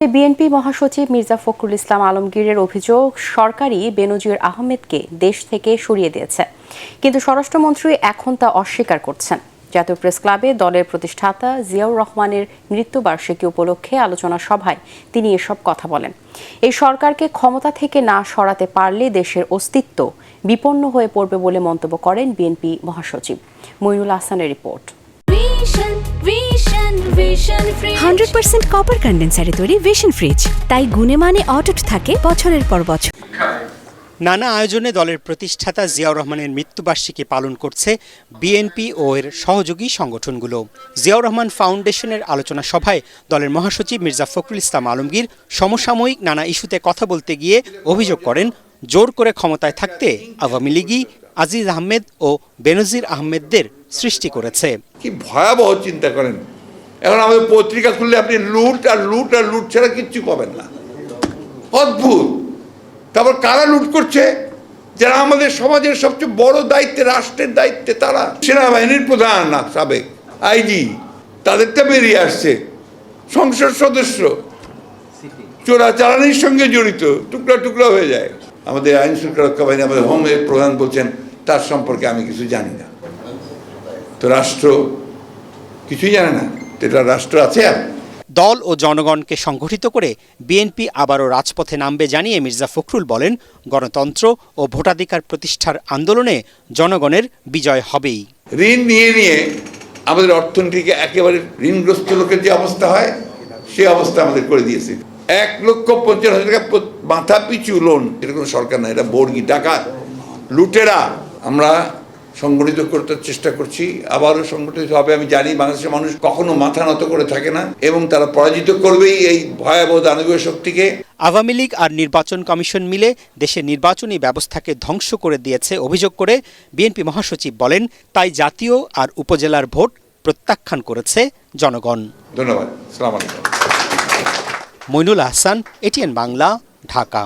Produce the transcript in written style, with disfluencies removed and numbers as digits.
BNP মহাসচিব মির্জা ফখরুল ইসলাম আলমগীরের অভিযোগ সরকারই বেনজির আহমেদকে দেশ থেকে সরিয়ে দিয়েছে, কিন্তু স্বরাষ্ট্রমন্ত্রী এখন তা অস্বীকার করছেন। জাতীয় প্রেস ক্লাবে দলের প্রতিষ্ঠাতা জিয়াউর রহমানের মৃত্যুবার্ষিকী উপলক্ষে আলোচনা সভায় তিনি এসব কথা বলেন। এই সরকারকে ক্ষমতা থেকে না সরাতে পারলে দেশের অস্তিত্ব বিপন্ন হয়ে পড়বে বলে মন্তব্য করেন বিএনপি মহাসচিব। মইনুল আহসানের রিপোর্ট। 100% কপার কন্ডেন্সারে তৈরি ভিশন ফ্রিজ, তাই গুণে মানে অটুট থাকে বছরের পর বছর। নানা আয়োজনে দলের প্রতিষ্ঠাতা জিয়াউর রহমানের মৃত্যুবার্ষিকী পালন করছে বিএনপি ও এর সহযোগী সংগঠনগুলো। জিয়াউর রহমান ফাউন্ডেশনের আলোচনা সভায় দলের মহাসচিব মির্জা ফখরুল ইসলাম আলমগীর সমসাময়িক নানা ইস্যুতে কথা বলতে গিয়ে অভিযোগ করেন, জোর করে ক্ষমতায় থাকতে আওয়ামী লীগই আজিজ আহমেদ ও বেনজির আহমেদদের সৃষ্টি করেছে। কি ভয়াবহ চিন্তা করেন! এখন আমাদের পত্রিকা খুললে আপনি লুট আর লুট আর লুট ছাড়া কিচ্ছু পাবেন না। অদ্ভুত। তারপর কারা লুট করছে? যারা আমাদের সমাজের সবচেয়ে বড় দায়িত্বে, রাষ্ট্রের দায়িত্বে, তারা সেনাবাহিনীর প্রধান না সাবেক আইজি, তাদেরটা বেরিয়ে আসছে। সংসদ সদস্য চোরাচালানির সঙ্গে জড়িত, টুকরা টুকরা হয়ে যায়। আমাদের আইন শৃঙ্খলা রক্ষা বাহিনী, আমাদের হোমের প্রধান বলছেন তার সম্পর্কে আমি কিছু জানি না। তো রাষ্ট্র কিছুই জানে না, এটা রাষ্ট্র আছে। আর দল ও জনগণকে সংগঠিত করে বিএনপি আবারও রাজপথে নামবে জানিয়ে মির্জা ফখরুল বলেন, গণতন্ত্র ও ভোটাধিকার প্রতিষ্ঠার আন্দোলনে জনগণের বিজয় হবেই। ঋণ নিয়ে নিয়ে আমাদের অর্থনীতিকে একেবারে ঋণগ্রস্ত লোকের যে অবস্থা হয়, সে অবস্থা আমাদের করে দিয়েছে। 1,50,000 টাকা মাথা পিছু লোন, এটা কোনো সরকার না, এটা বর্গী ডাকাত, লুটেরা। আমরা সংগঠিত করতে চেষ্টা করছি, আবারও সংগঠিত হবে। আমি জানি বাংলাদেশের মানুষ কখনো মাথা নত করে থাকে না, এবং তারা পরাজিত করবেই এই ভয়াবহ দানবীয় শক্তিকে। আওয়ামী লীগ আর নির্বাচন কমিশন মিলে দেশের নির্বাচনী ব্যবস্থাকে ধ্বংস করে দিয়েছে অভিযোগ করে বিএনপি মহাসচিব বলেন, তাই জাতীয় আর উপজেলার ভোট প্রত্যাখ্যান করেছে জনগণ। ধন্যবাদ। আসসালামু আলাইকুম। মইনুল আহসান, এটিএন বাংলা, ঢাকা।